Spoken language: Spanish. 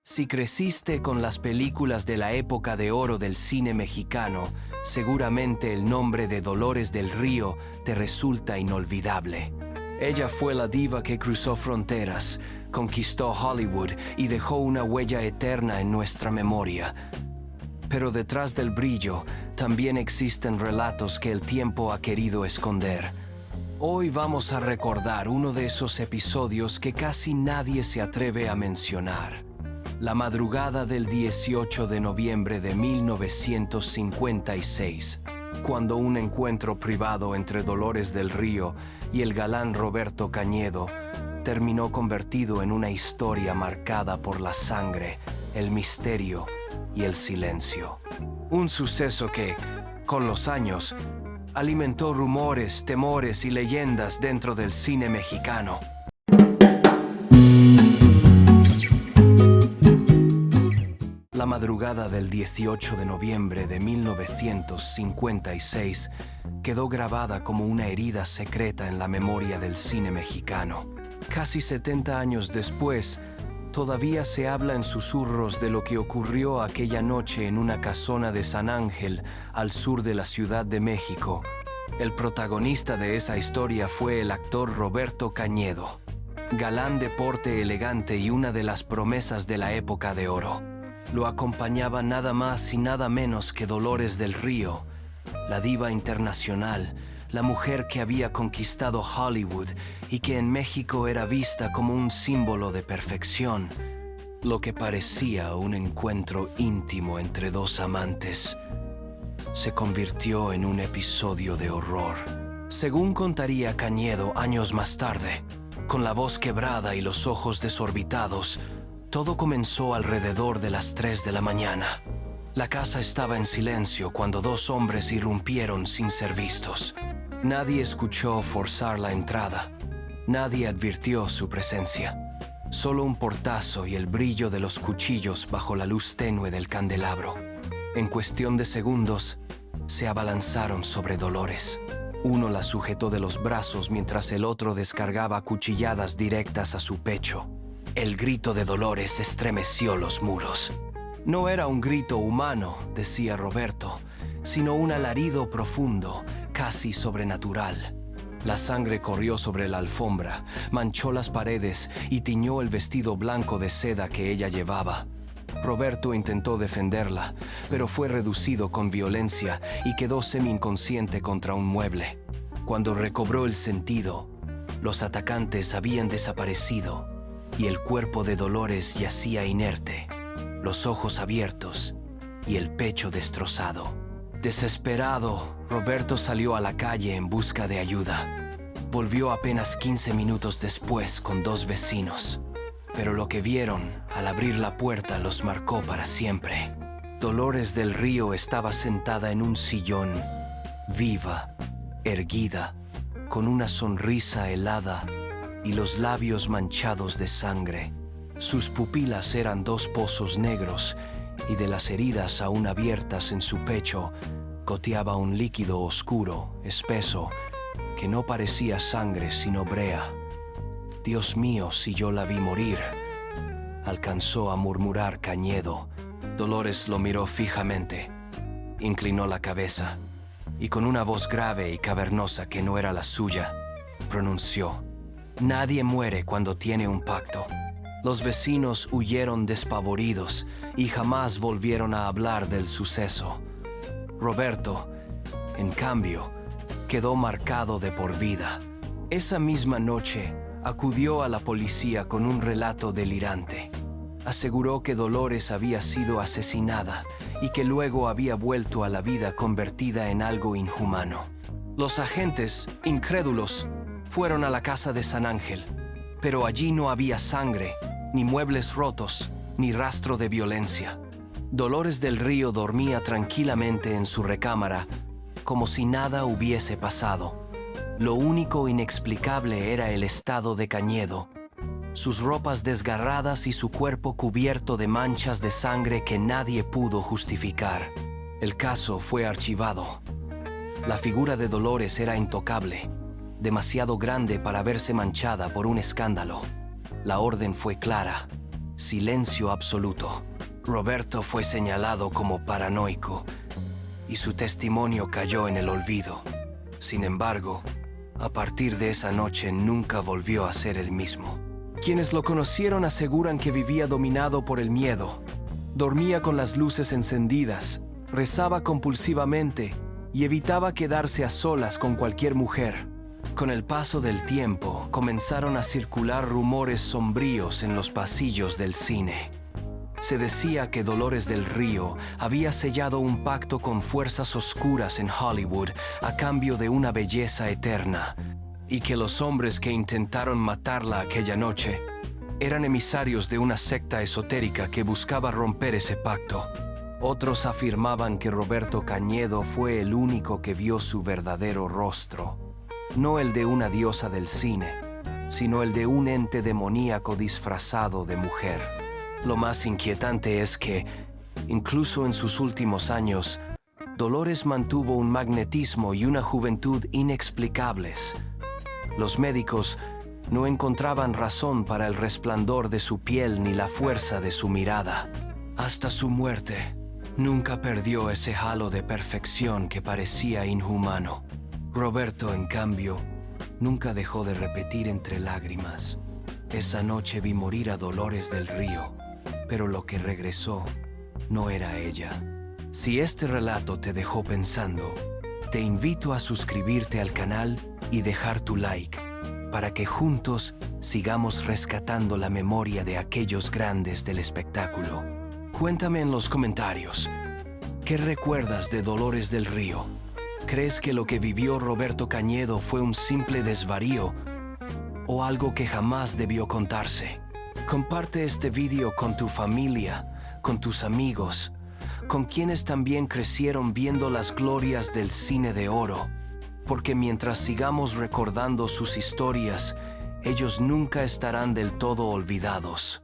Si creciste con las películas de la época de oro del cine mexicano, seguramente el nombre de Dolores del Río te resulta inolvidable. Ella fue la diva que cruzó fronteras, conquistó Hollywood y dejó una huella eterna en nuestra memoria. Pero detrás del brillo también existen relatos que el tiempo ha querido esconder. Hoy vamos a recordar uno de esos episodios que casi nadie se atreve a mencionar. La madrugada del 18 de noviembre de 1956, cuando un encuentro privado entre Dolores del Río y el galán Roberto Cañedo terminó convertido en una historia marcada por la sangre, el misterio y el silencio. Un suceso que, con los años, alimentó rumores, temores y leyendas dentro del cine mexicano. La madrugada del 18 de noviembre de 1956 quedó grabada como una herida secreta en la memoria del cine mexicano. Casi 70 años después, todavía se habla en susurros de lo que ocurrió aquella noche en una casona de San Ángel, al sur de la Ciudad de México. El protagonista de esa historia fue el actor Roberto Cañedo, galán de porte elegante y una de las promesas de la época de oro. Lo acompañaba nada más y nada menos que Dolores del Río, la diva internacional, la mujer que había conquistado Hollywood y que en México era vista como un símbolo de perfección. Lo que parecía un encuentro íntimo entre dos amantes se convirtió en un episodio de horror. Según contaría Cañedo años más tarde, con la voz quebrada y los ojos desorbitados, todo comenzó alrededor de las 3 de la mañana. La casa estaba en silencio cuando dos hombres irrumpieron sin ser vistos. Nadie escuchó forzar la entrada. Nadie advirtió su presencia. Solo un portazo y el brillo de los cuchillos bajo la luz tenue del candelabro. En cuestión de segundos, se abalanzaron sobre Dolores. Uno la sujetó de los brazos mientras el otro descargaba cuchilladas directas a su pecho. El grito de Dolores estremeció los muros. No era un grito humano, decía Roberto, sino un alarido profundo, casi sobrenatural. La sangre corrió sobre la alfombra, manchó las paredes y tiñó el vestido blanco de seda que ella llevaba. Roberto intentó defenderla, pero fue reducido con violencia y quedó semi-inconsciente contra un mueble. Cuando recobró el sentido, los atacantes habían desaparecido y el cuerpo de Dolores yacía inerte, los ojos abiertos y el pecho destrozado. Desesperado, Roberto salió a la calle en busca de ayuda. Volvió apenas 15 minutos después con dos vecinos, pero lo que vieron al abrir la puerta los marcó para siempre. Dolores del Río estaba sentada en un sillón, viva, erguida, con una sonrisa helada y los labios manchados de sangre. Sus pupilas eran dos pozos negros y de las heridas aún abiertas en su pecho goteaba un líquido oscuro, espeso, que no parecía sangre sino brea. «Dios mío, si yo la vi morir», alcanzó a murmurar Cañedo. Dolores lo miró fijamente, inclinó la cabeza y con una voz grave y cavernosa que no era la suya, pronunció: «Nadie muere cuando tiene un pacto». Los vecinos huyeron despavoridos y jamás volvieron a hablar del suceso. Roberto, en cambio, quedó marcado de por vida. Esa misma noche, acudió a la policía con un relato delirante. Aseguró que Dolores había sido asesinada y que luego había vuelto a la vida convertida en algo inhumano. Los agentes, incrédulos, fueron a la casa de San Ángel, pero allí no había sangre, ni muebles rotos, ni rastro de violencia. Dolores del Río dormía tranquilamente en su recámara, como si nada hubiese pasado. Lo único inexplicable era el estado de Cañedo, sus ropas desgarradas y su cuerpo cubierto de manchas de sangre que nadie pudo justificar. El caso fue archivado. La figura de Dolores era intocable, demasiado grande para verse manchada por un escándalo. La orden fue clara: Silencio absoluto. Roberto fue señalado como paranoico y su testimonio cayó en el olvido. Sin embargo, a partir de esa noche nunca volvió a ser el mismo. Quienes lo conocieron aseguran que vivía dominado por el miedo. Dormía con las luces encendidas, rezaba compulsivamente y evitaba quedarse a solas con cualquier mujer. Con el paso del tiempo, comenzaron a circular rumores sombríos en los pasillos del cine. Se decía que Dolores del Río había sellado un pacto con fuerzas oscuras en Hollywood a cambio de una belleza eterna, y que los hombres que intentaron matarla aquella noche eran emisarios de una secta esotérica que buscaba romper ese pacto. Otros afirmaban que Roberto Cañedo fue el único que vio su verdadero rostro, no el de una diosa del cine, sino el de un ente demoníaco disfrazado de mujer. Lo más inquietante es que, incluso en sus últimos años, Dolores mantuvo un magnetismo y una juventud inexplicables. Los médicos no encontraban razón para el resplandor de su piel ni la fuerza de su mirada. Hasta su muerte, nunca perdió ese halo de perfección que parecía inhumano. Roberto, en cambio, nunca dejó de repetir entre lágrimas: esa noche vi morir a Dolores del Río, pero lo que regresó no era ella. Si este relato te dejó pensando, te invito a suscribirte al canal y dejar tu like, para que juntos sigamos rescatando la memoria de aquellos grandes del espectáculo. Cuéntame en los comentarios, ¿qué recuerdas de Dolores del Río? ¿Crees que lo que vivió Roberto Cañedo fue un simple desvarío o algo que jamás debió contarse? Comparte este video con tu familia, con tus amigos, con quienes también crecieron viendo las glorias del cine de oro, porque mientras sigamos recordando sus historias, ellos nunca estarán del todo olvidados.